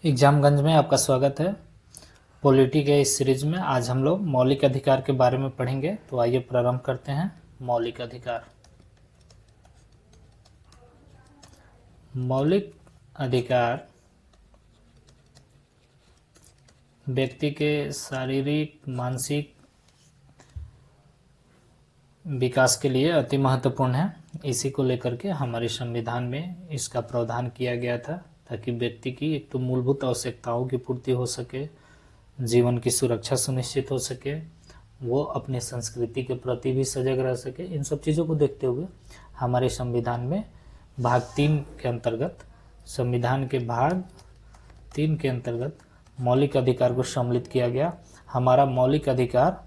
एग्जामगंज में आपका स्वागत है। पॉलिटी के इस सीरीज में आज हम लोग मौलिक अधिकार के बारे में पढ़ेंगे। तो आइए प्रारंभ करते हैं। मौलिक अधिकार। मौलिक अधिकार व्यक्ति के शारीरिक मानसिक विकास के लिए अति महत्वपूर्ण है। इसी को लेकर के हमारे संविधान में इसका प्रावधान किया गया था, ताकि व्यक्ति की एक तो मूलभूत आवश्यकताओं की पूर्ति हो सके, जीवन की सुरक्षा सुनिश्चित हो सके, वो अपने संस्कृति के प्रति भी सजग रह सके। इन सब चीज़ों को देखते हुए हमारे संविधान में भाग 3 के अंतर्गत, संविधान के भाग 3 के अंतर्गत मौलिक अधिकार को सम्मिलित किया गया। हमारा मौलिक अधिकार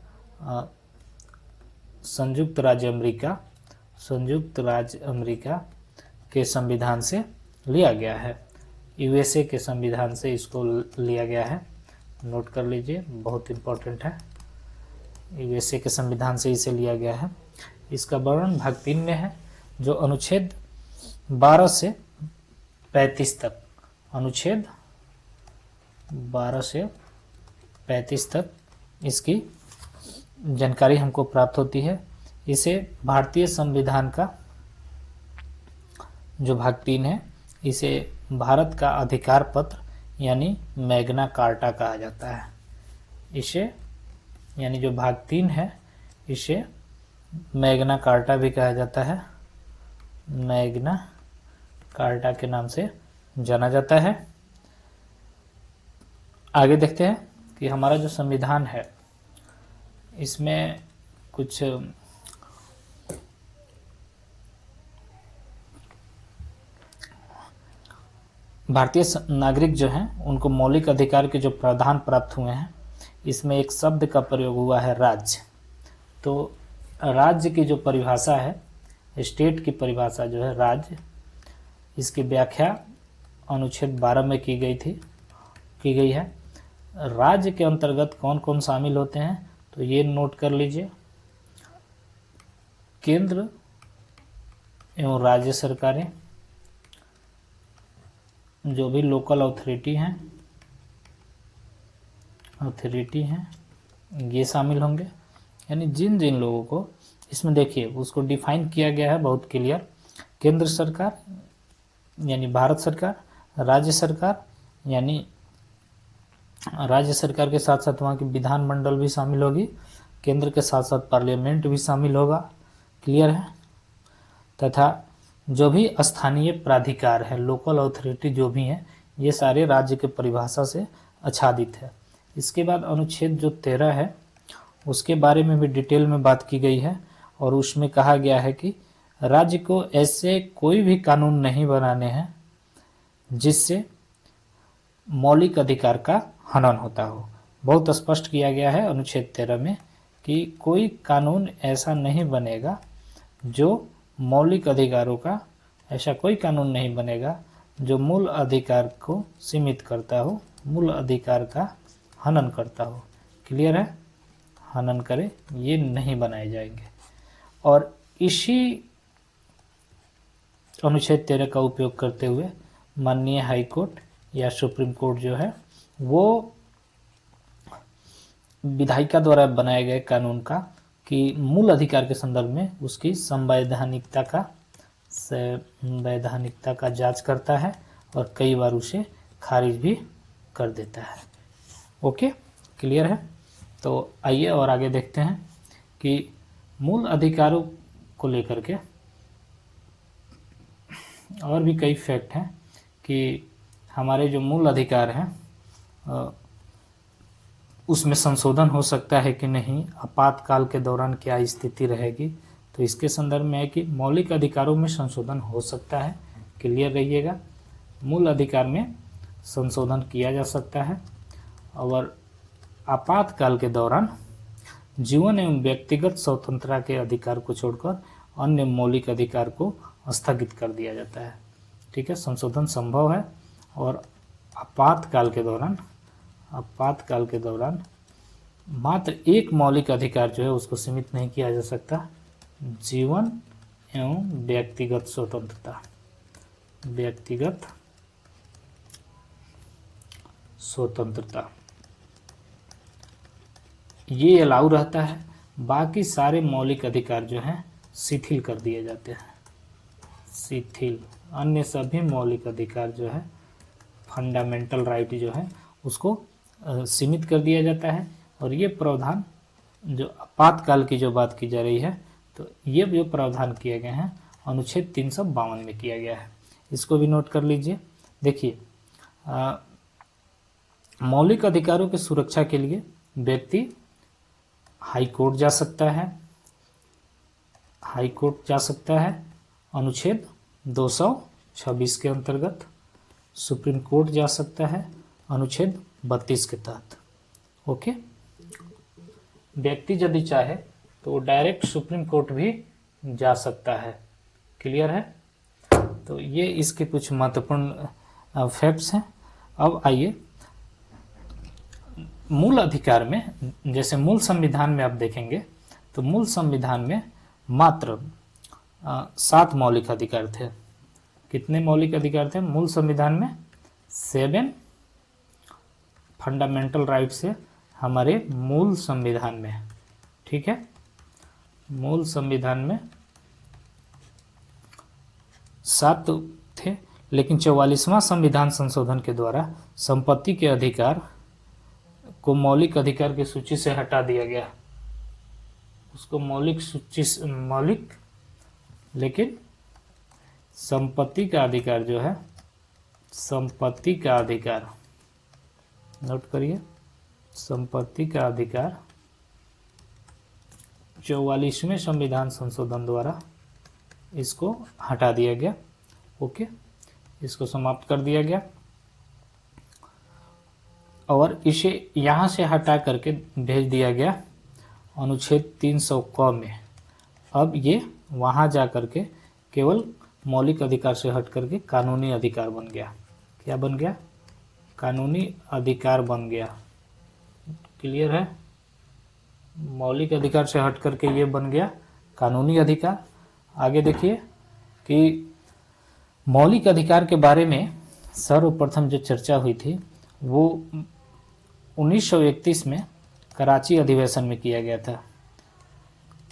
संयुक्त राज्य अमेरिका के संविधान से लिया गया है। यूएसए के संविधान से इसको लिया गया है। नोट कर लीजिए, बहुत इम्पोर्टेंट है। यूएसए के संविधान से इसे लिया गया है। इसका वर्णन भाग 3 में है, जो अनुच्छेद 12 से 35 तक, अनुच्छेद 12 से 35 तक इसकी जानकारी हमको प्राप्त होती है। इसे भारतीय संविधान का जो भाग 3 है, इसे भारत का अधिकार पत्र यानी मैग्ना कार्टा कहा जाता है। इसे यानी जो भाग 3 है, इसे मैग्ना कार्टा भी कहा जाता है। मैग्ना कार्टा के नाम से जाना जाता है। आगे देखते हैं कि हमारा जो संविधान है, इसमें कुछ भारतीय नागरिक जो हैं, उनको मौलिक अधिकार के जो प्रावधान प्राप्त हुए हैं, इसमें एक शब्द का प्रयोग हुआ है, राज्य। तो राज्य की जो परिभाषा है, स्टेट की परिभाषा जो है राज्य, इसकी व्याख्या अनुच्छेद 12 में की गई है। राज्य के अंतर्गत कौन कौन शामिल होते हैं, तो ये नोट कर लीजिए। केंद्र एवं राज्य सरकारें, जो भी लोकल अथॉरिटी हैं, ये शामिल होंगे। यानी जिन जिन लोगों को इसमें देखिए, उसको डिफाइन किया गया है बहुत क्लियर। केंद्र सरकार यानी भारत सरकार, राज्य सरकार यानी राज्य सरकार के साथ साथ वहाँ की विधानमंडल भी शामिल होगी, केंद्र के साथ साथ पार्लियामेंट भी शामिल होगा, क्लियर है। तथा जो भी स्थानीय प्राधिकार है, लोकल अथॉरिटी जो भी हैं, ये सारे राज्य के परिभाषा से आच्छादित है। इसके बाद अनुच्छेद जो 13 है, उसके बारे में भी डिटेल में बात की गई है, और उसमें कहा गया है कि राज्य को ऐसे कोई भी कानून नहीं बनाने हैं जिससे मौलिक अधिकार का हनन होता हो। बहुत स्पष्ट किया गया है अनुच्छेद 13 में कि कोई कानून ऐसा नहीं बनेगा जो मौलिक अधिकारों का, ऐसा कोई कानून नहीं बनेगा जो मूल अधिकार को सीमित करता हो, मूल अधिकार का हनन करता हो। क्लियर है, हनन करे, ये नहीं बनाए जाएंगे। और इसी अनुच्छेद 13 का उपयोग करते हुए माननीय हाई कोर्ट या सुप्रीम कोर्ट जो है, वो विधायिका द्वारा बनाए गए कानून का कि मूल अधिकार के संदर्भ में उसकी संवैधानिकता का जांच करता है, और कई बार उसे खारिज भी कर देता है। ओके, क्लियर है। तो आइए और आगे देखते हैं कि मूल अधिकारों को लेकर के और भी कई फैक्ट हैं कि हमारे जो मूल अधिकार हैं, उसमें संशोधन हो सकता है कि नहीं, आपातकाल के दौरान क्या स्थिति रहेगी। तो इसके संदर्भ में है कि मौलिक अधिकारों में संशोधन हो सकता है, क्लियर रहिएगा। मूल अधिकार में संशोधन किया जा सकता है, और आपातकाल के दौरान जीवन एवं व्यक्तिगत स्वतंत्रता के अधिकार को छोड़कर अन्य मौलिक अधिकार को स्थगित कर दिया जाता है। ठीक है, संशोधन संभव है। और आपातकाल के दौरान मात्र एक मौलिक अधिकार जो है उसको सीमित नहीं किया जा सकता, जीवन एवं व्यक्तिगत स्वतंत्रता। व्यक्तिगत स्वतंत्रता, ये अलाउ रहता है। बाकी सारे मौलिक अधिकार जो हैं शिथिल कर दिए जाते हैं, शिथिल। अन्य सभी मौलिक अधिकार जो है, फंडामेंटल राइट जो है, उसको सीमित कर दिया जाता है। और ये प्रावधान जो आपातकाल की जो बात की जा रही है, तो ये जो प्रावधान किए गए हैं अनुच्छेद 352 में किया गया है, इसको भी नोट कर लीजिए। देखिए, मौलिक अधिकारों की सुरक्षा के लिए व्यक्ति हाई कोर्ट जा सकता है, हाई कोर्ट जा सकता है अनुच्छेद 226 के अंतर्गत। सुप्रीम कोर्ट जा सकता है अनुच्छेद 32 के तहत। ओके, व्यक्ति यदि चाहे तो डायरेक्ट सुप्रीम कोर्ट भी जा सकता है। क्लियर है? तो ये इसके कुछ महत्वपूर्ण फैक्ट्स हैं। अब आइए मूल अधिकार में, जैसे मूल संविधान में आप देखेंगे तो मूल संविधान में मात्र 7 मौलिक अधिकार थे। कितने मौलिक अधिकार थे मूल संविधान में? 7 फंडामेंटल राइट्स है हमारे मूल संविधान में। ठीक है, मूल संविधान में 7 थे, लेकिन 44वां संविधान संशोधन के द्वारा संपत्ति के अधिकार को मौलिक अधिकार की सूची से हटा दिया गया। उसको मौलिक, लेकिन संपत्ति का अधिकार जो है, संपत्ति का अधिकार, नोट करिए, संपत्ति का अधिकार 44वें संविधान संशोधन द्वारा इसको हटा दिया गया। ओके, इसको समाप्त कर दिया गया और इसे यहाँ से हटा करके भेज दिया गया अनुच्छेद 300 क में। अब ये वहाँ जा करके केवल मौलिक अधिकार से हट करके कानूनी अधिकार बन गया। क्या बन गया? कानूनी अधिकार बन गया। क्लियर है? मौलिक अधिकार से हट करके ये बन गया कानूनी अधिकार। आगे देखिए कि मौलिक अधिकार के बारे में सर्वप्रथम जो चर्चा हुई थी वो 1931 में कराची अधिवेशन में किया गया था।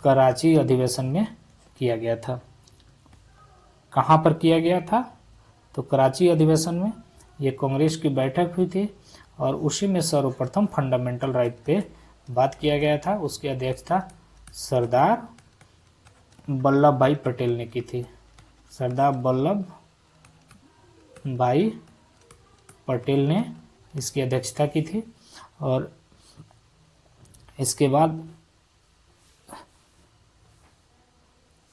कराची अधिवेशन में किया गया था। कहाँ पर किया गया था? तो कराची अधिवेशन में ये कांग्रेस की बैठक हुई थी और उसी में सर्वप्रथम फंडामेंटल राइट पे बात किया गया था। उसकी अध्यक्षता सरदार वल्लभ भाई पटेल ने की थी। सरदार वल्लभ भाई पटेल ने इसकी अध्यक्षता की थी। और इसके बाद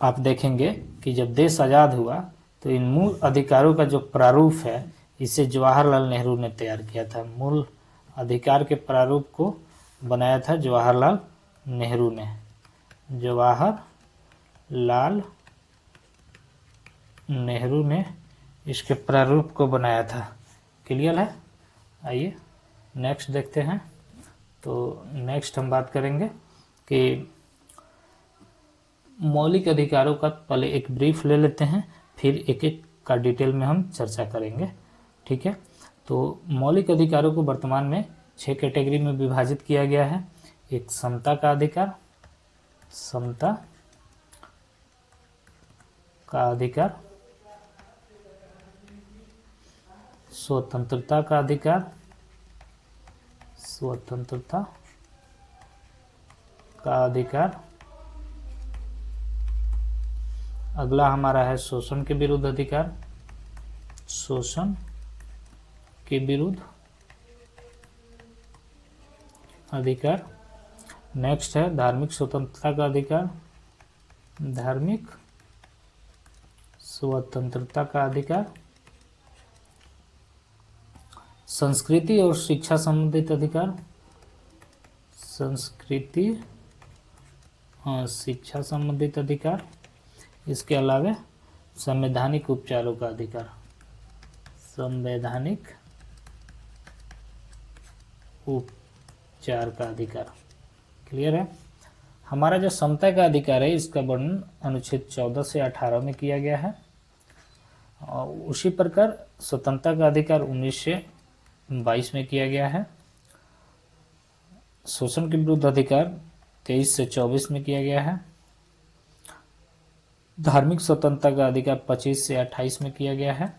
आप देखेंगे कि जब देश आज़ाद हुआ तो इन मूल अधिकारों का जो प्रारूप है इसे जवाहरलाल नेहरू ने तैयार किया था। मूल अधिकार के प्रारूप को बनाया था जवाहरलाल नेहरू ने। जवाहरलाल नेहरू ने इसके प्रारूप को बनाया था। क्लियर है? आइए नेक्स्ट देखते हैं। तो नेक्स्ट हम बात करेंगे कि मौलिक अधिकारों का पहले एक ब्रीफ ले लेते हैं, फिर एक एक का डिटेल में हम चर्चा करेंगे। ठीक है, तो मौलिक अधिकारों को वर्तमान में 6 कैटेगरी में विभाजित किया गया है। एक समता का अधिकार, समता का अधिकार, स्वतंत्रता का अधिकार, स्वतंत्रता का अधिकार। अगला हमारा है शोषण के विरुद्ध अधिकार, शोषण के विरुद्ध अधिकार। नेक्स्ट है धार्मिक स्वतंत्रता का अधिकार, धार्मिक स्वतंत्रता का अधिकार। संस्कृति और शिक्षा संबंधित अधिकार, संस्कृति और शिक्षा संबंधित अधिकार। इसके अलावा संवैधानिक उपचारों का अधिकार, संवैधानिक उपचार का अधिकार। क्लियर है? हमारा जो समता का अधिकार है इसका वर्णन अनुच्छेद 14 से 18 में किया गया है। और उसी प्रकार स्वतंत्रता का अधिकार 19 से 22 में किया गया है। शोषण के विरुद्ध अधिकार 23 से 24 में किया गया है। धार्मिक स्वतंत्रता का अधिकार 25 से 28 में किया गया है।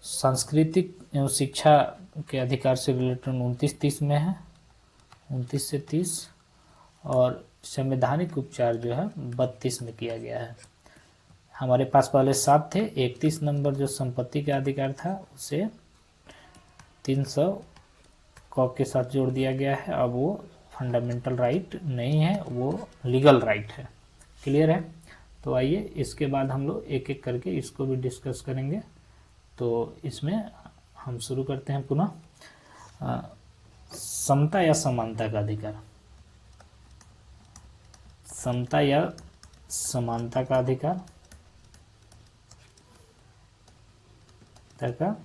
सांस्कृतिक एवं शिक्षा के अधिकार से रिलेटेड 29-30 में है, 29 से 30। और संवैधानिक उपचार जो है 32 में किया गया है। हमारे पास पहले 7 थे, 31 नंबर जो संपत्ति का अधिकार था उसे 300 क के साथ जोड़ दिया गया है। अब वो फंडामेंटल राइट नहीं है, वो लीगल राइट है। क्लियर है? तो आइए इसके बाद हम लोग एक एक करके इसको भी डिस्कस करेंगे। तो इसमें हम शुरू करते हैं पुनः समता या समानता का अधिकार। समता या समानता का अधिकार का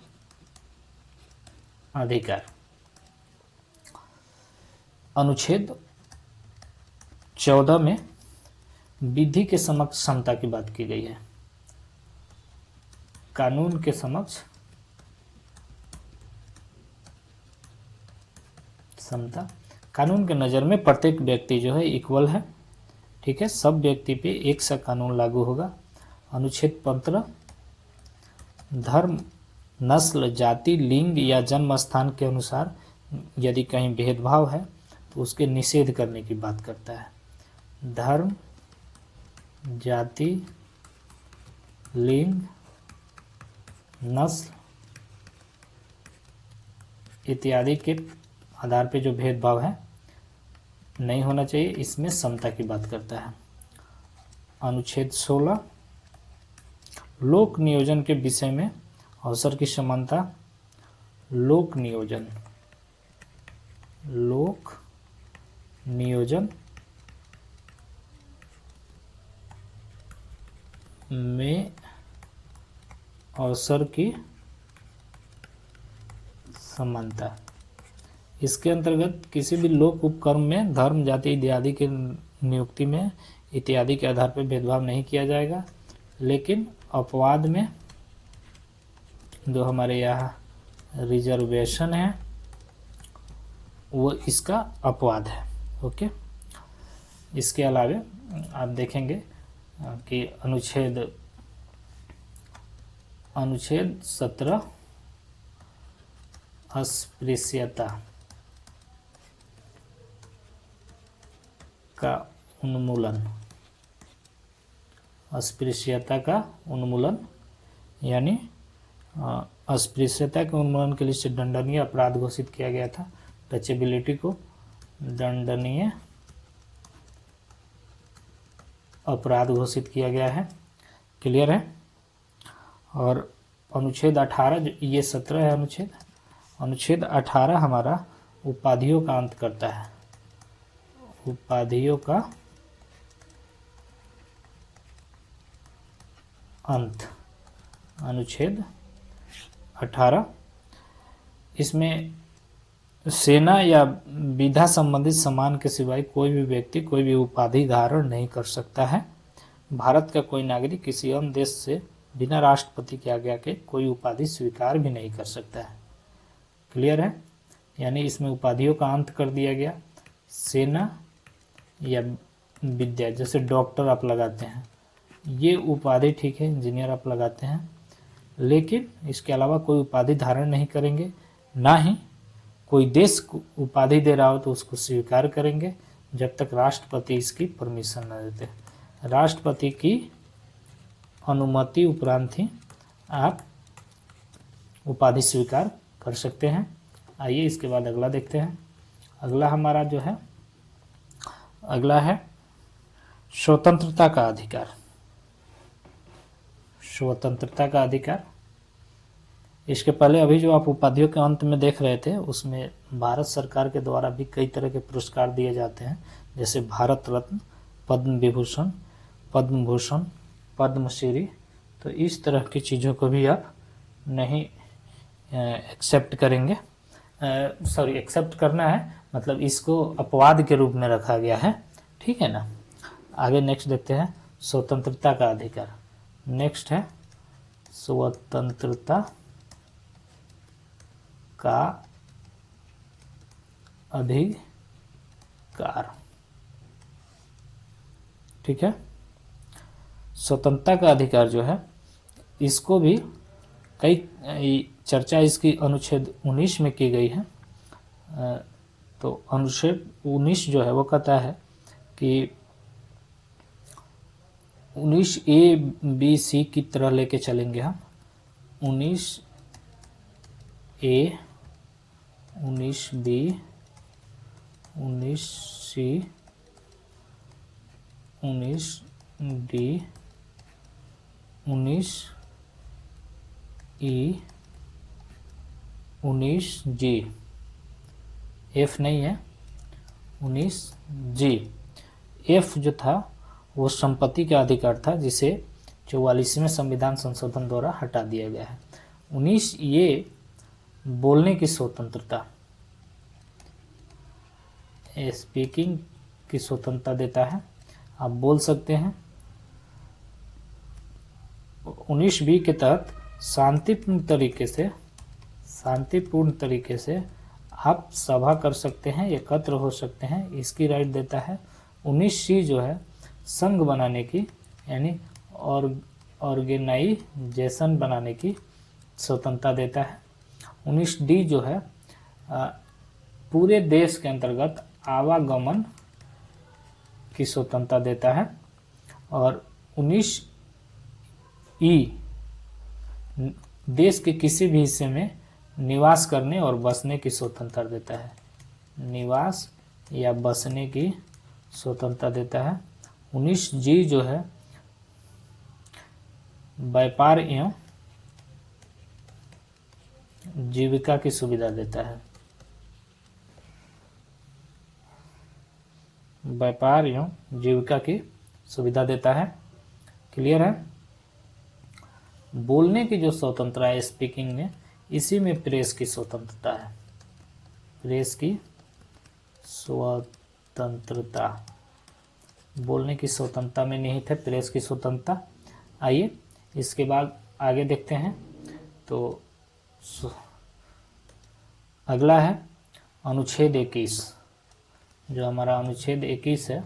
अधिकार अनुच्छेद 14 में विधि के समक्ष समता की बात की गई है। कानून के समक्ष समता। कानून के नज़र में प्रत्येक व्यक्ति जो है इक्वल है, ठीक है, सब व्यक्ति पे एक सा कानून लागू होगा। अनुच्छेद 15 धर्म, नस्ल, जाति, लिंग या जन्म स्थान के अनुसार यदि कहीं भेदभाव है तो उसके निषेध करने की बात करता है। धर्म, जाति, लिंग, नस्ल इत्यादि के आधार पे जो भेदभाव है नहीं होना चाहिए, इसमें समता की बात करता है। अनुच्छेद 16 लोक नियोजन के विषय में अवसर की समानता। लोक नियोजन में अवसर की समानता। इसके अंतर्गत किसी भी लोक उपक्रम में धर्म, जाति इत्यादि के नियुक्ति में इत्यादि के आधार पर भेदभाव नहीं किया जाएगा, लेकिन अपवाद में जो हमारे यहाँ रिजर्वेशन है वो इसका अपवाद है। ओके, इसके अलावे आप देखेंगे कि अनुच्छेद 17 अस्पृश्यता का उन्मूलन। अस्पृश्यता का उन्मूलन यानी अस्पृश्यता के उन्मूलन के लिए से दंडनीय अपराध घोषित किया गया था। टचेबिलिटी को दंडनीय अपराध घोषित किया गया है। क्लियर है? और अनुच्छेद 18 ये 17 है अनुच्छेद 18 हमारा उपाधियों का अंत करता है। उपाधियों का अंत, अनुच्छेद 18। इसमें सेना या विधा संबंधित सम्मान के सिवाय कोई भी व्यक्ति कोई भी उपाधि धारण नहीं कर सकता है। भारत का कोई नागरिक किसी अन्य देश से बिना राष्ट्रपति की आज्ञा के कोई उपाधि स्वीकार भी नहीं कर सकता है। क्लियर है? यानी इसमें उपाधियों का अंत कर दिया गया। सेना या विद्या, जैसे डॉक्टर आप लगाते हैं, ये उपाधि ठीक है, इंजीनियर आप लगाते हैं, लेकिन इसके अलावा कोई उपाधि धारण नहीं करेंगे। ना ही कोई देश को उपाधि दे रहा हो तो उसको स्वीकार करेंगे जब तक राष्ट्रपति इसकी परमिशन न देते। राष्ट्रपति की अनुमति उपरांत ही आप उपाधि स्वीकार कर सकते हैं। आइए इसके बाद अगला देखते हैं। अगला हमारा जो है अगला है स्वतंत्रता का अधिकार। स्वतंत्रता का अधिकार, इसके पहले अभी जो आप उपाधियों के अंत में देख रहे थे उसमें भारत सरकार के द्वारा भी कई तरह के पुरस्कार दिए जाते हैं, जैसे भारत रत्न, पद्म विभूषण, पद्म भूषण, पद्मश्री। तो इस तरह की चीज़ों को भी आप नहीं एक्सेप्ट करेंगे, एक्सेप्ट करना है, मतलब इसको अपवाद के रूप में रखा गया है। ठीक है ना? आगे नेक्स्ट देखते हैं स्वतंत्रता का अधिकार। नेक्स्ट है स्वतंत्रता का अधिकार। ठीक है, स्वतंत्रता का अधिकार जो है, इसको भी कई चर्चा इसकी अनुच्छेद 19 में की गई है। तो अनुच्छेद 19 जो है वो कहता है कि 19A-B-C की तरह लेके चलेंगे हम। 19A, 19B, 19C, 19D, 19E, 19G, F नहीं है, 19G। F जो था वो संपत्ति का अधिकार था, जिसे 44वें संविधान संशोधन द्वारा हटा दिया गया है। 19 ये बोलने की स्वतंत्रता, स्पीकिंग की स्वतंत्रता देता है, आप बोल सकते हैं। 19 बी के तहत शांतिपूर्ण तरीके से आप सभा कर सकते हैं, एकत्र हो सकते हैं, इसकी राइट देता है। 19 सी जो है संघ बनाने की, यानी ऑर्गेनाइजेशन बनाने की स्वतंत्रता देता है। 19 डी जो है पूरे देश के अंतर्गत आवागमन की स्वतंत्रता देता है। और 19 ई देश के किसी भी हिस्से में निवास करने और बसने की स्वतंत्रता देता है, निवास या बसने की स्वतंत्रता देता है। 19 जी जो है व्यापार एवं जीविका की सुविधा देता है, व्यापार एवं जीविका की सुविधा देता है। क्लियर है। बोलने की जो स्वतंत्रता है स्पीकिंग में, इसी में प्रेस की स्वतंत्रता है, प्रेस की स्वतंत्रता। बोलने की स्वतंत्रता में निहित है प्रेस की स्वतंत्रता। आइए इसके बाद आगे देखते हैं। तो अगला है अनुच्छेद 21, जो हमारा अनुच्छेद 21 है।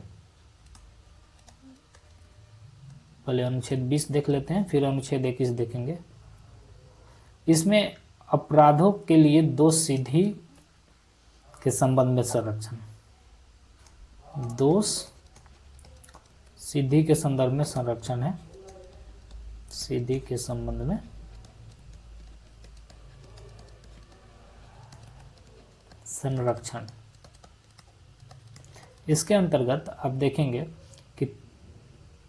पहले अनुच्छेद 20 देख लेते हैं, फिर अनुच्छेद 21 देखेंगे। इसमें अपराधों के लिए दोष सिद्धि के संबंध में संरक्षण, दोष सिद्धि के संदर्भ में संरक्षण है, सिद्धि के संबंध में संरक्षण। इसके अंतर्गत आप देखेंगे कि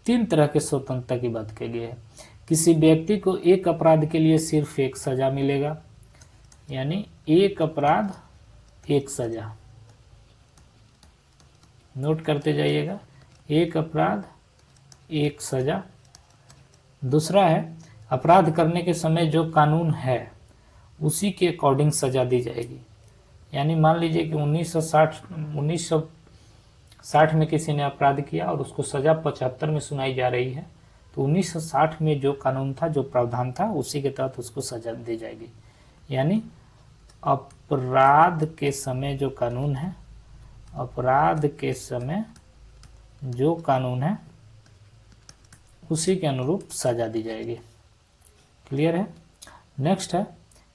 3 तरह के स्वतंत्रता की बात की गई है। किसी व्यक्ति को एक अपराध के लिए सिर्फ एक सजा मिलेगा, यानी एक अपराध एक सजा, नोट करते जाइएगा, एक अपराध एक सजा। दूसरा है अपराध करने के समय जो कानून है उसी के अकॉर्डिंग सजा दी जाएगी। यानी मान लीजिए कि 1960 में किसी ने अपराध किया और उसको सजा 75 में सुनाई जा रही है, तो 1960 में जो कानून था, जो प्रावधान था, उसी के तहत उसको सजा दी जाएगी। यानी अपराध के समय जो कानून है, अपराध के समय जो कानून है उसी के अनुरूप सजा दी जाएगी। क्लियर है। नेक्स्ट है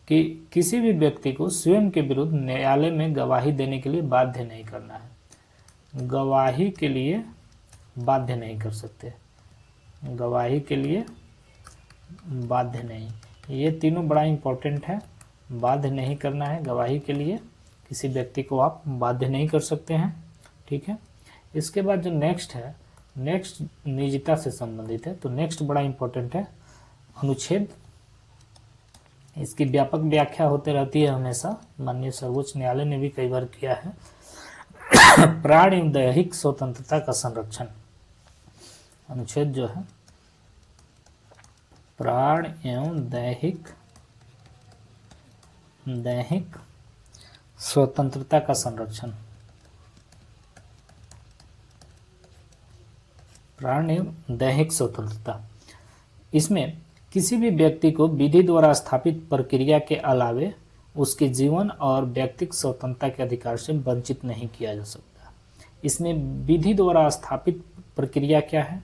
कि किसी भी व्यक्ति को स्वयं के विरुद्ध न्यायालय में गवाही देने के लिए बाध्य नहीं करना है, गवाही के लिए बाध्य नहीं कर सकते, गवाही के लिए बाध्य नहीं। ये तीनों बड़ा इंपॉर्टेंट है। बाध्य नहीं करना है, गवाही के लिए किसी व्यक्ति को आप बाध्य नहीं कर सकते हैं। ठीक है। इसके बाद जो नेक्स्ट है, नेक्स्ट निजता से संबंधित है। तो नेक्स्ट बड़ा इंपॉर्टेंट है, अनुच्छेद। इसकी व्यापक व्याख्या होते रहती है हमेशा, माननीय सर्वोच्च न्यायालय ने भी कई बार किया है। प्राण एवं दैहिक स्वतंत्रता का संरक्षण, अनुच्छेद जो है प्राण एवं दैहिक स्वतंत्रता का संरक्षण, प्राण एवं दैहिक स्वतंत्रता। इसमें किसी भी व्यक्ति को विधि द्वारा स्थापित प्रक्रिया के अलावे उसके जीवन और व्यक्तिगत स्वतंत्रता के अधिकार से वंचित नहीं किया जा सकता। इसमें विधि द्वारा स्थापित प्रक्रिया क्या है?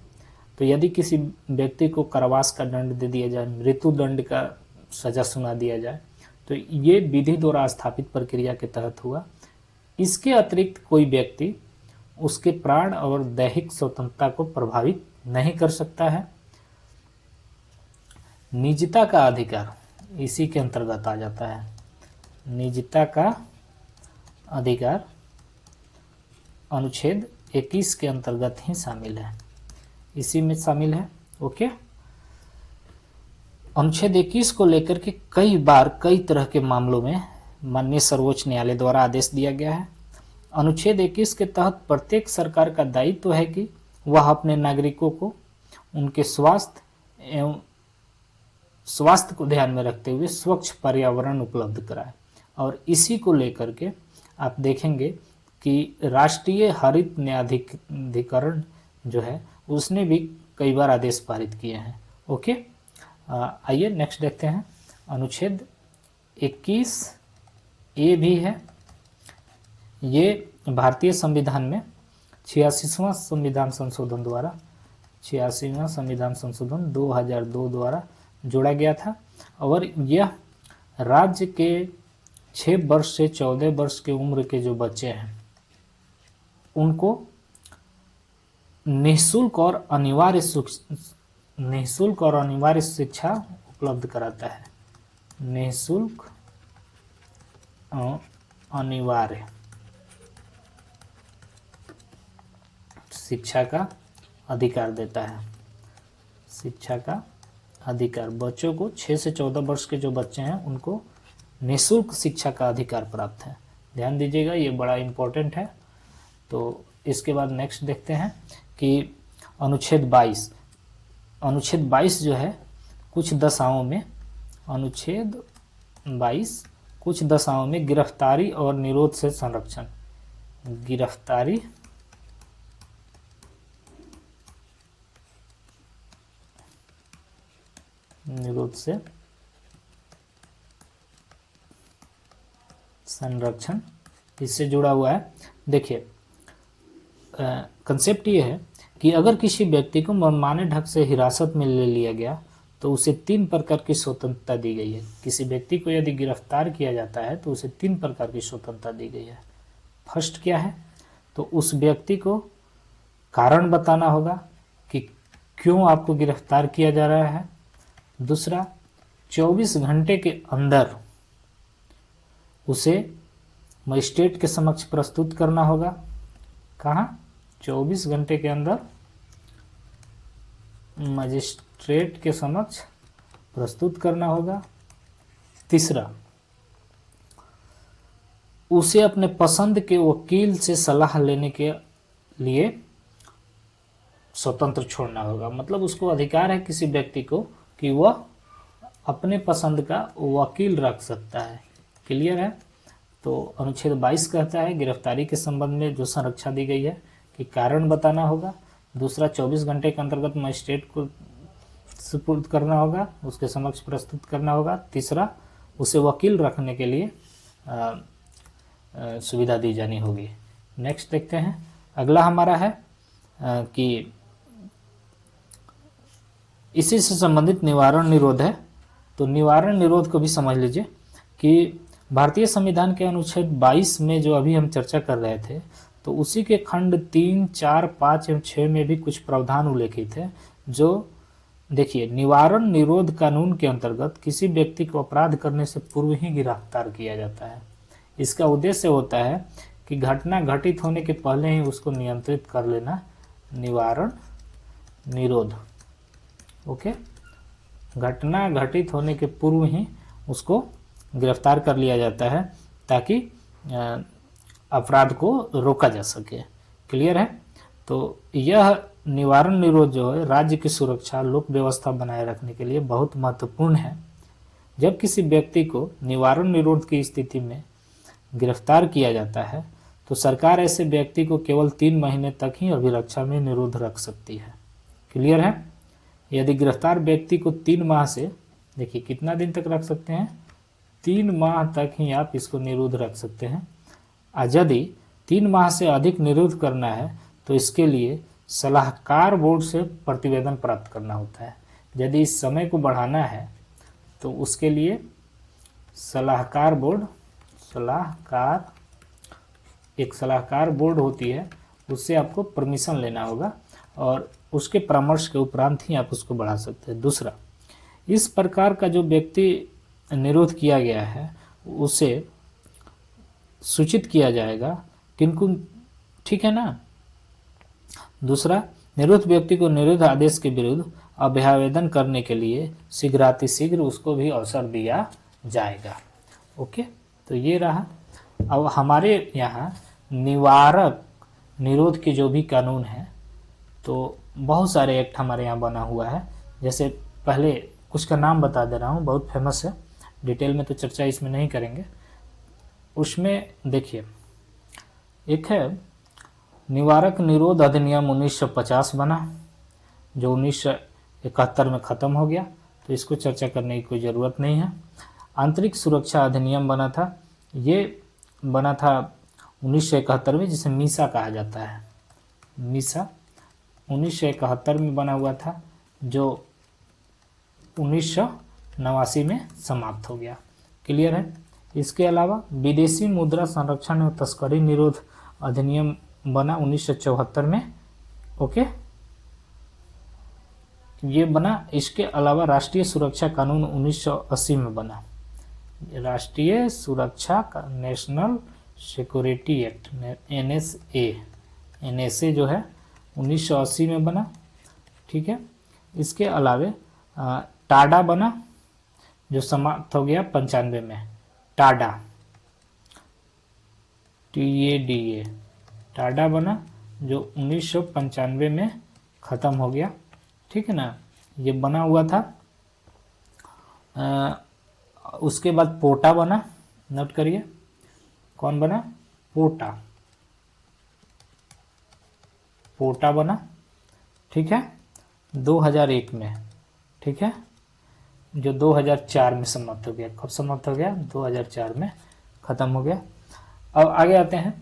तो यदि किसी व्यक्ति को कारावास का दंड दे दिया जाए, मृत्यु दंड का सजा सुना दिया जाए, तो ये विधि द्वारा स्थापित प्रक्रिया के तहत हुआ। इसके अतिरिक्त कोई व्यक्ति उसके प्राण और दैहिक स्वतंत्रता को प्रभावित नहीं कर सकता है। निजता का अधिकार इसी के अंतर्गत आ जाता है। निजता का अधिकार अनुच्छेद 21 के अंतर्गत ही शामिल है, इसी में शामिल है। ओके, अनुच्छेद 21 को लेकर के कई बार कई तरह के मामलों में माननीय सर्वोच्च न्यायालय द्वारा आदेश दिया गया है। अनुच्छेद 21 के तहत प्रत्येक सरकार का दायित्व है कि वह अपने नागरिकों को उनके स्वास्थ्य को ध्यान में रखते हुए स्वच्छ पर्यावरण उपलब्ध कराए। और इसी को लेकर के आप देखेंगे कि राष्ट्रीय हरित न्यायाधिकरण जो है उसने भी कई बार आदेश पारित किए हैं। ओके, आइए नेक्स्ट देखते हैं। अनुच्छेद 21A भी है। ये भारतीय संविधान में 86वां संविधान संशोधन द्वारा 86वां संविधान संशोधन 2002 द्वारा जोड़ा गया था। और यह राज्य के 6 वर्ष से 14 वर्ष की उम्र के जो बच्चे हैं उनको निःशुल्क और अनिवार्य शिक्षा उपलब्ध कराता है। निःशुल्क अनिवार्य शिक्षा का अधिकार देता है। शिक्षा का अधिकार, बच्चों को 6 से 14 वर्ष के जो बच्चे हैं उनको निःशुल्क शिक्षा का अधिकार प्राप्त है। ध्यान दीजिएगा, ये बड़ा इम्पोर्टेंट है। तो इसके बाद नेक्स्ट देखते हैं कि अनुच्छेद 22 जो है कुछ दशाओं में, अनुच्छेद 22 कुछ दशाओं में गिरफ्तारी और निरोध से संरक्षण, गिरफ्तारी निरोध से संरक्षण, इससे जुड़ा हुआ है। देखिए, कंसेप्ट ये है कि अगर किसी व्यक्ति को मनमाने ढंग से हिरासत में ले लिया गया तो उसे 3 प्रकार की स्वतंत्रता दी गई है। किसी व्यक्ति को यदि गिरफ्तार किया जाता है तो उसे 3 प्रकार की स्वतंत्रता दी गई है। फर्स्ट क्या है? तो उस व्यक्ति को कारण बताना होगा कि क्यों आपको गिरफ्तार किया जा रहा है। दूसरा, 24 घंटे के अंदर उसे मजिस्ट्रेट के समक्ष प्रस्तुत करना होगा। कहाँ? 24 घंटे के अंदर मजिस्ट्रेट के समक्ष प्रस्तुत करना होगा। तीसरा, उसे अपने पसंद के वकील से सलाह लेने के लिए स्वतंत्र छोड़ना होगा। मतलब उसको अधिकार है किसी व्यक्ति को कि वह अपने पसंद का वकील रख सकता है। क्लियर है? तो अनुच्छेद 22 कहता है गिरफ्तारी के संबंध में जो संरक्षा दी गई है कि कारण बताना होगा। दूसरा, 24 घंटे के अंतर्गत मजिस्ट्रेट को सुपुर्द करना होगा, उसके समक्ष प्रस्तुत करना होगा। तीसरा, उसे वकील रखने के लिए सुविधा दी जानी होगी। नेक्स्ट देखते हैं। अगला हमारा है कि इसी से संबंधित निवारण निरोध है। तो निवारण निरोध को भी समझ लीजिए कि भारतीय संविधान के अनुच्छेद 22 में जो अभी हम चर्चा कर रहे थे, तो उसी के खंड 3, 4, 5 एवं 6 में भी कुछ प्रावधान उल्लेखित है। जो देखिए, निवारण निरोध कानून के अंतर्गत किसी व्यक्ति को अपराध करने से पूर्व ही गिरफ्तार किया जाता है। इसका उद्देश्य होता है कि घटना घटित होने के पहले ही उसको नियंत्रित कर लेना, निवारण निरोध। ओके, घटना घटित होने के पूर्व ही उसको गिरफ्तार कर लिया जाता है ताकि अपराध को रोका जा सके। क्लियर है? तो यह निवारण निरोध जो है राज्य की सुरक्षा, लोक व्यवस्था बनाए रखने के लिए बहुत महत्वपूर्ण है। जब किसी व्यक्ति को निवारण निरोध की स्थिति में गिरफ्तार किया जाता है तो सरकार ऐसे व्यक्ति को केवल 3 महीने तक ही अभिरक्षा में निरोध रख सकती है। क्लियर है? यदि गिरफ्तार व्यक्ति को 3 माह से, देखिए कितना दिन तक रख सकते हैं, 3 माह तक ही आप इसको निरुद्ध रख सकते हैं। यदि 3 माह से अधिक निरुद्ध करना है तो इसके लिए सलाहकार बोर्ड से प्रतिवेदन प्राप्त करना होता है। यदि इस समय को बढ़ाना है तो उसके लिए सलाहकार बोर्ड होती है, उससे आपको परमिशन लेना होगा और उसके परामर्श के उपरांत ही आप उसको बढ़ा सकते हैं। दूसरा, इस प्रकार का जो व्यक्ति निरोध किया गया है उसे सूचित किया जाएगा किनको, ठीक है ना। दूसरा, निरुद्ध व्यक्ति को निरुद्ध आदेश के विरुद्ध अभ्यावेदन करने के लिए शीघ्रातिशीघ्र उसको भी अवसर दिया जाएगा। ओके, तो ये रहा। अब हमारे यहाँ निवारक निरोध के जो भी कानून है तो बहुत सारे एक्ट हमारे यहाँ बना हुआ है। जैसे पहले कुछ का नाम बता दे रहा हूँ, बहुत फेमस है, डिटेल में तो चर्चा इसमें नहीं करेंगे। उसमें देखिए, एक है निवारक निरोध अधिनियम 1950 बना, जो 1971 में ख़त्म हो गया, तो इसको चर्चा करने की कोई ज़रूरत नहीं है। आंतरिक सुरक्षा अधिनियम बना था, ये बना था 1971 में, जिसे मीसा कहा जाता है। मीसा 1971 में बना हुआ था, जो 1989 में समाप्त हो गया। क्लियर है। इसके अलावा विदेशी मुद्रा संरक्षण एवं तस्करी निरोध अधिनियम बना 1974 में। ओके, ये बना। इसके अलावा राष्ट्रीय सुरक्षा कानून 1980 में बना, राष्ट्रीय सुरक्षा का नेशनल सिक्योरिटी एक्ट, एनएसए जो है 1980 में बना। ठीक है। इसके अलावे टाडा बना, जो समाप्त हो गया 95 में। टाडा, TADA, टाडा बना, जो 1995 में ख़त्म हो गया। ठीक है ना, ये बना हुआ था। उसके बाद पोटा बना, नोट करिए, कौन बना? पोटा बना। ठीक है, 2001 में। ठीक है, जो 2004 में समाप्त हो गया। कब समाप्त हो गया? 2004 में ख़त्म हो गया। अब आगे आते हैं,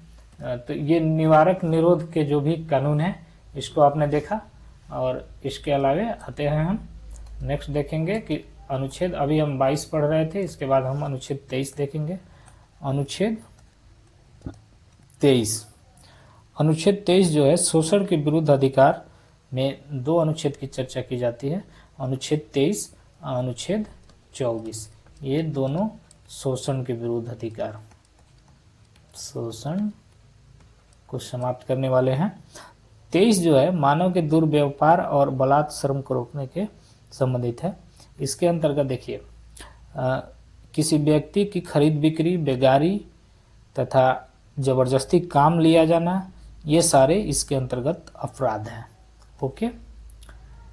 तो ये निवारक निरोध के जो भी कानून है इसको आपने देखा, और इसके अलावे आते हैं हम नेक्स्ट देखेंगे कि अनुच्छेद, अभी हम 22 पढ़ रहे थे, इसके बाद हम अनुच्छेद 23 देखेंगे। अनुच्छेद 23, अनुच्छेद 23 जो है शोषण के विरुद्ध अधिकार में 2 अनुच्छेद की चर्चा की जाती है, अनुच्छेद 23, अनुच्छेद 24। ये दोनों शोषण के विरुद्ध अधिकार, शोषण को समाप्त करने वाले हैं। 23 जो है मानव के दुर्व्यवहार और बलात् श्रम को रोकने के संबंधित है। इसके अंतर्गत देखिए, किसी व्यक्ति की खरीद बिक्री, बेगारी तथा जबरदस्ती काम लिया जाना, ये सारे इसके अंतर्गत अपराध हैं। ओके,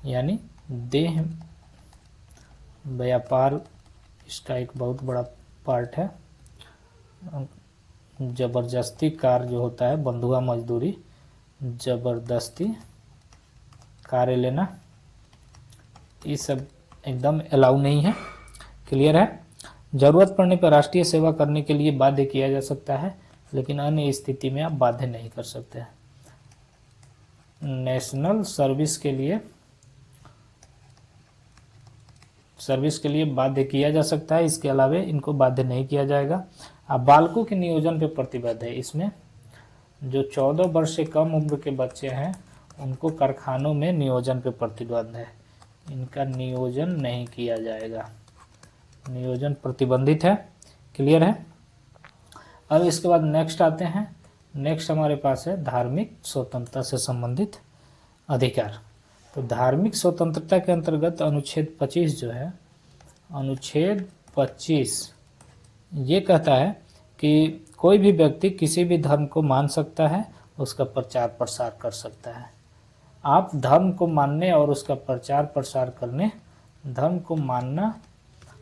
यानी देह व्यापार इसका एक बहुत बड़ा पार्ट है। जबरदस्ती कार्य जो होता है, बंधुआ मजदूरी, जबरदस्ती कार्य लेना, ये सब एकदम अलाउ नहीं है। क्लियर है। जरूरत पड़ने पर राष्ट्रीय सेवा करने के लिए बाध्य किया जा सकता है, लेकिन अन्य स्थिति में आप बाध्य नहीं कर सकते हैं। नेशनल सर्विस के लिए बाध्य किया जा सकता है, इसके अलावे इनको बाध्य नहीं किया जाएगा। अब बालकों के नियोजन पे प्रतिबद्ध है। इसमें जो 14 वर्ष से कम उम्र के बच्चे हैं उनको कारखानों में नियोजन पे प्रतिबद्ध है, इनका नियोजन नहीं किया जाएगा, नियोजन प्रतिबंधित है। क्लियर है। अब इसके बाद नेक्स्ट आते हैं। नेक्स्ट हमारे पास है धार्मिक स्वतंत्रता से संबंधित अधिकार। तो धार्मिक स्वतंत्रता के अंतर्गत अनुच्छेद 25 जो है, अनुच्छेद 25 ये कहता है कि कोई भी व्यक्ति किसी भी धर्म को मान सकता है, उसका प्रचार प्रसार कर सकता है। आप धर्म को मानने और उसका प्रचार प्रसार करने, धर्म को मानना,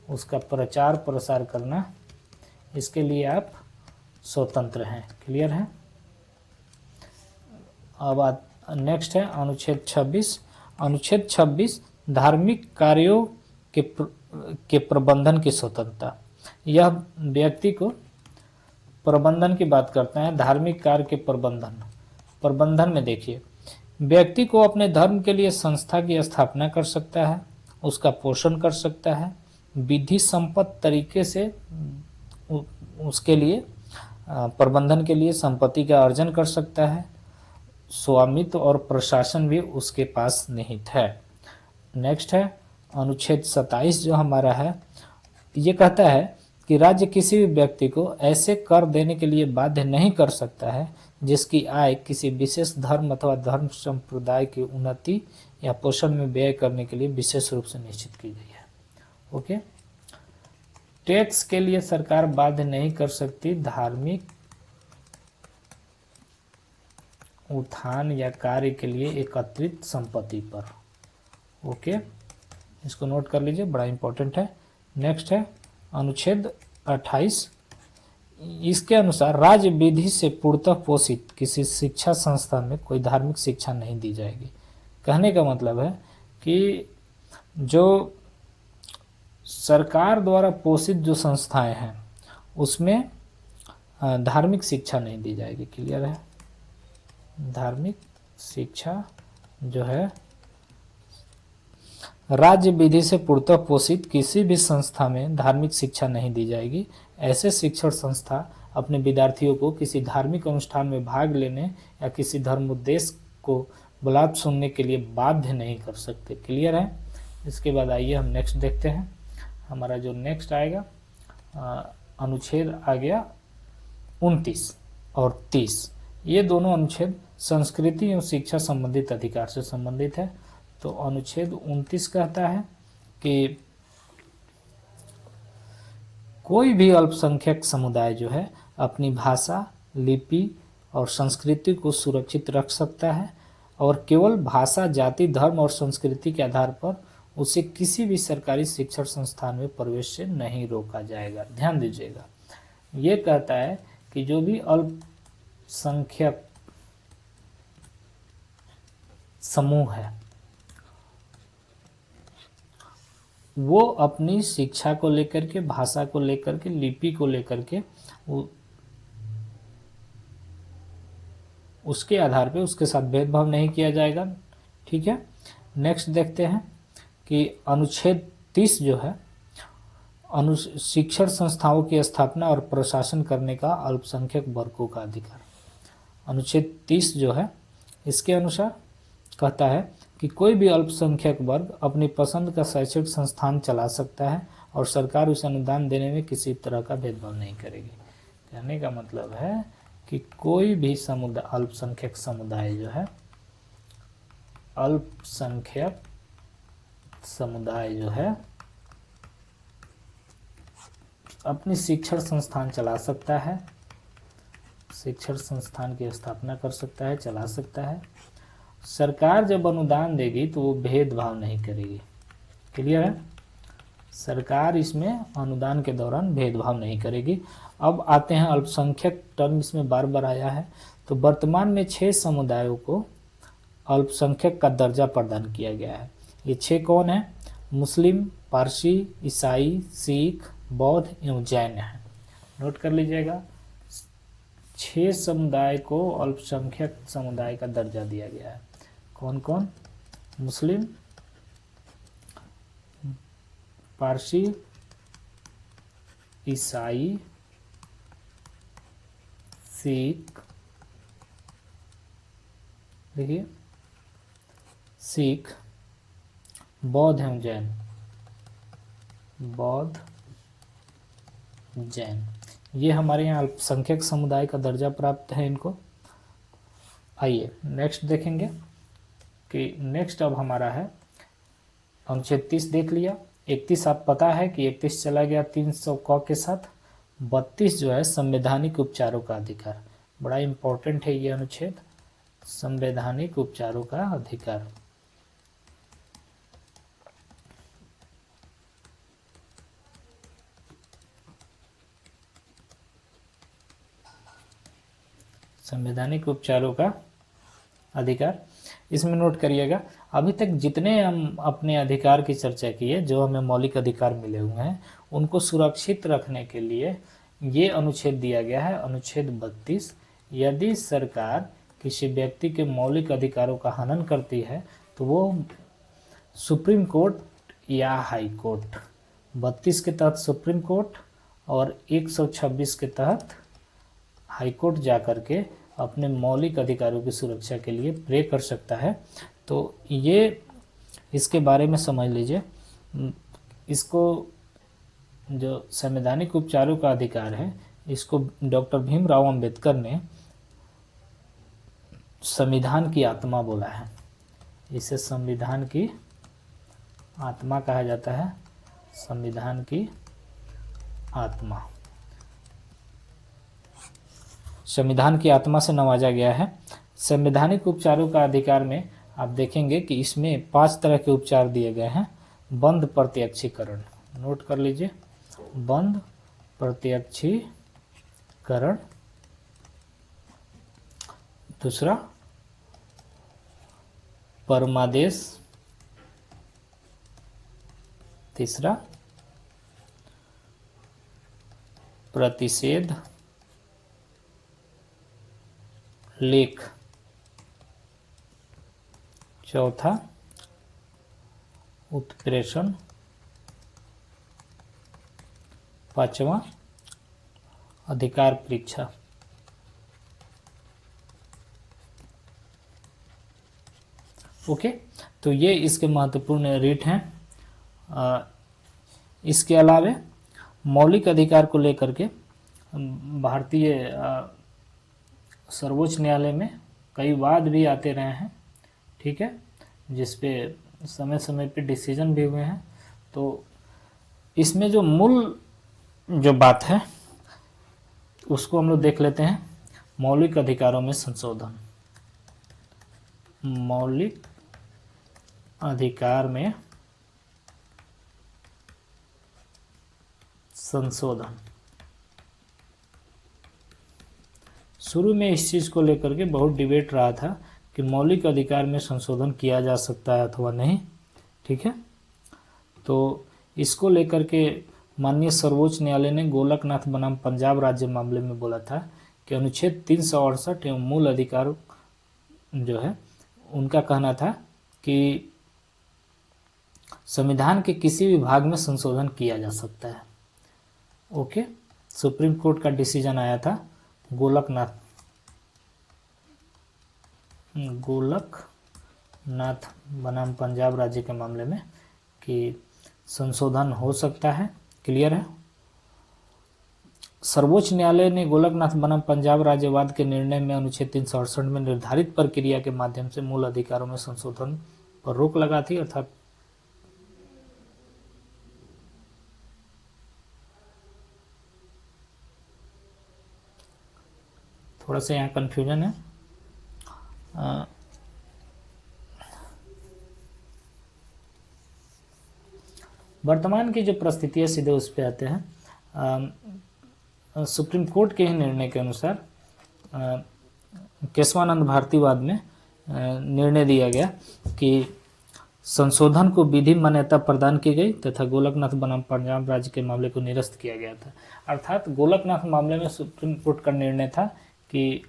उसका प्रचार प्रसार करना, इसके लिए आप स्वतंत्र हैं। क्लियर है। अब नेक्स्ट है अनुच्छेद 26। अनुच्छेद 26 धार्मिक कार्यों के प्रबंधन की स्वतंत्रता। यह व्यक्ति को प्रबंधन की बात करते हैं, धार्मिक कार्य के प्रबंधन में देखिए, व्यक्ति को अपने धर्म के लिए संस्था की स्थापना कर सकता है, उसका पोषण कर सकता है, विधि सम्पन्न तरीके से उसके लिए प्रबंधन के लिए संपत्ति का अर्जन कर सकता है, स्वामित्व और प्रशासन भी उसके पास निहित है। नेक्स्ट है अनुच्छेद 27 जो हमारा है, ये कहता है कि राज्य किसी भी व्यक्ति को ऐसे कर देने के लिए बाध्य नहीं कर सकता है जिसकी आय किसी विशेष धर्म अथवा धर्म संप्रदाय की उन्नति या पोषण में व्यय करने के लिए विशेष रूप से निश्चित की गई है। ओके, टैक्स के लिए सरकार बाध्य नहीं कर सकती धार्मिक उत्थान या कार्य के लिए एकत्रित संपत्ति पर। ओके, इसको नोट कर लीजिए, बड़ा इंपॉर्टेंट है। नेक्स्ट है अनुच्छेद 28, इसके अनुसार राज्य विधि से पूर्णतः पोषित किसी शिक्षा संस्थान में कोई धार्मिक शिक्षा नहीं दी जाएगी। कहने का मतलब है कि जो सरकार द्वारा पोषित जो संस्थाएं हैं उसमें धार्मिक शिक्षा नहीं दी जाएगी। क्लियर है, धार्मिक शिक्षा जो है राज्य विधि से पूर्णतः पोषित किसी भी संस्था में धार्मिक शिक्षा नहीं दी जाएगी। ऐसे शिक्षण संस्था अपने विद्यार्थियों को किसी धार्मिक अनुष्ठान में भाग लेने या किसी धर्म उद्देश्य को बुलात सुनने के लिए बाध्य नहीं कर सकते। क्लियर है। इसके बाद आइए हम नेक्स्ट देखते हैं। हमारा जो नेक्स्ट आएगा अनुच्छेद आ गया 29 और 30। ये दोनों अनुच्छेद संस्कृति एवं शिक्षा संबंधित अधिकार से संबंधित है। तो अनुच्छेद 29 कहता है कि कोई भी अल्पसंख्यक समुदाय जो है अपनी भाषा, लिपि और संस्कृति को सुरक्षित रख सकता है और केवल भाषा, जाति, धर्म और संस्कृति के आधार पर उसे किसी भी सरकारी शिक्षण संस्थान में प्रवेश से नहीं रोका जाएगा। ध्यान दीजिएगा, ये कहता है कि जो भी अल्पसंख्यक समूह है वो अपनी शिक्षा को लेकर के, भाषा को लेकर के, लिपि को लेकर के उसके आधार पे उसके साथ भेदभाव नहीं किया जाएगा। ठीक है। नेक्स्ट देखते हैं कि अनुच्छेद 30 जो है शिक्षण संस्थाओं की स्थापना और प्रशासन करने का अल्पसंख्यक वर्गों का अधिकार। अनुच्छेद 30 जो है इसके अनुसार कहता है कि कोई भी अल्पसंख्यक वर्ग अपनी पसंद का शैक्षिक संस्थान चला सकता है और सरकार उसे अनुदान देने में किसी तरह का भेदभाव नहीं करेगी। कहने का मतलब है कि कोई भी समुदाय, अल्पसंख्यक समुदाय जो है, अल्पसंख्यक समुदाय जो है अपनी शिक्षण संस्थान चला सकता है, शिक्षण संस्थान की स्थापना कर सकता है, चला सकता है। सरकार जब अनुदान देगी तो वो भेदभाव नहीं करेगी। क्लियर है। सरकार इसमें अनुदान के दौरान भेदभाव नहीं करेगी। अब आते हैं अल्पसंख्यक टर्म, इसमें बार बार आया है। तो वर्तमान में 6 समुदायों को अल्पसंख्यक का दर्जा प्रदान किया गया है। ये 6 कौन है? मुस्लिम, पारसी, ईसाई, सिख, बौद्ध एवं जैन है। नोट कर लीजिएगा, 6 समुदाय को अल्पसंख्यक समुदाय का दर्जा दिया गया है। कौन कौन? मुस्लिम, पारसी, ईसाई, सिख, देखिए सिख, बौद्ध एवं जैन, बौद्ध, जैन, ये हमारे यहाँ अल्पसंख्यक समुदाय का दर्जा प्राप्त है इनको। आइए नेक्स्ट देखेंगे कि नेक्स्ट अब हमारा है अनुच्छेद 30 देख लिया। 31 आप पता है कि 31 चला गया 300 क के साथ। 32 जो है संवैधानिक उपचारों का अधिकार, बड़ा इंपॉर्टेंट है ये अनुच्छेद, संवैधानिक उपचारों का अधिकार। संवैधानिक उपचारों का अधिकार इसमें नोट करिएगा, अभी तक जितने हम अपने अधिकार की चर्चा की है, जो हमें मौलिक अधिकार मिले हुए हैं, उनको सुरक्षित रखने के लिए ये अनुच्छेद दिया गया है, अनुच्छेद 32। यदि सरकार किसी व्यक्ति के मौलिक अधिकारों का हनन करती है तो वो सुप्रीम कोर्ट या हाई कोर्ट, 32 के तहत सुप्रीम कोर्ट और 126 के तहत हाई कोर्ट जा कर के अपने मौलिक अधिकारों की सुरक्षा के लिए प्रे कर सकता है। तो ये इसके बारे में समझ लीजिए। इसको जो संवैधानिक उपचारों का अधिकार है, इसको डॉक्टर भीमराव अंबेडकर ने संविधान की आत्मा बोला है। इसे संविधान की आत्मा कहा जाता है, संविधान की आत्मा। संविधान की आत्मा से नवाजा गया है। संवैधानिक उपचारों का अधिकार में आप देखेंगे कि इसमें 5 तरह के उपचार दिए गए हैं। बंद प्रत्यक्षीकरण, नोट कर लीजिए, बंद प्रत्यक्षीकरण। दूसरा परमादेश। तीसरा प्रतिषेध लेख। चौथा उत्प्रेषण। पांचवा अधिकार परीक्षा। ओके, तो ये इसके महत्वपूर्ण रीट हैं। इसके अलावे मौलिक अधिकार को लेकर के भारतीय सर्वोच्च न्यायालय में कई वाद भी आते रहे हैं, ठीक है, जिसपे समय समय पे डिसीजन भी हुए हैं। तो इसमें जो मूल जो बात है उसको हम लोग देख लेते हैं। मौलिक अधिकारों में संशोधन, मौलिक अधिकार में संशोधन। शुरू में इस चीज़ को लेकर के बहुत डिबेट रहा था कि मौलिक अधिकार में संशोधन किया जा सकता है अथवा नहीं, ठीक है। तो इसको लेकर के माननीय सर्वोच्च न्यायालय ने गोलकनाथ बनाम पंजाब राज्य मामले में बोला था कि अनुच्छेद 368 एवं मूल अधिकार जो है उनका कहना था कि संविधान के किसी भी भाग में संशोधन किया जा सकता है। ओके, सुप्रीम कोर्ट का डिसीजन आया था गोलकनाथ बनाम पंजाब राज्य के मामले में कि संशोधन हो सकता है। क्लियर है। सर्वोच्च न्यायालय ने गोलकनाथ बनाम पंजाब राज्यवाद के निर्णय में अनुच्छेद 368 में निर्धारित प्रक्रिया के माध्यम से मूल अधिकारों में संशोधन पर रोक लगा थी, अर्थात थोड़ा सा यहाँ कंफ्यूजन है। वर्तमान की जो परिस्थिति है सीधे उस पर आते हैं। सुप्रीम कोर्ट के ही निर्णय के अनुसार केशवानंद भारतीवाद में निर्णय दिया गया कि संशोधन को विधि मान्यता प्रदान की गई तथा गोलकनाथ बनाम पंजाब राज्य के मामले को निरस्त किया गया था। अर्थात गोलकनाथ मामले में सुप्रीम कोर्ट का निर्णय था कि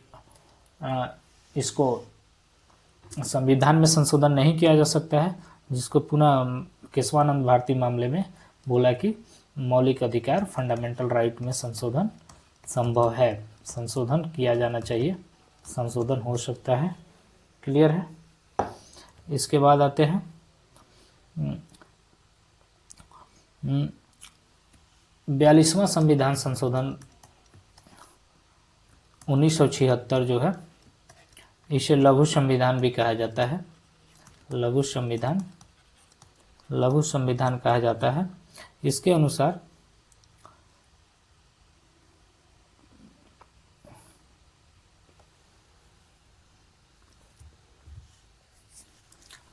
इसको संविधान में संशोधन नहीं किया जा सकता है, जिसको पुनः केशवानंद भारती मामले में बोला कि मौलिक अधिकार फंडामेंटल राइट में संशोधन संभव है, संशोधन किया जाना चाहिए, संशोधन हो सकता है। क्लियर है। इसके बाद आते हैं 42वां संविधान संशोधन 1976 जो है, इसे लघु संविधान भी कहा जाता है। लघु संविधान कहा जाता है। इसके अनुसार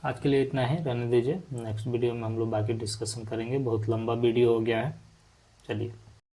आज के लिए इतना ही, रहने दीजिए। नेक्स्ट वीडियो में हम लोग बाकी डिस्कशन करेंगे। बहुत लंबा वीडियो हो गया है। चलिए।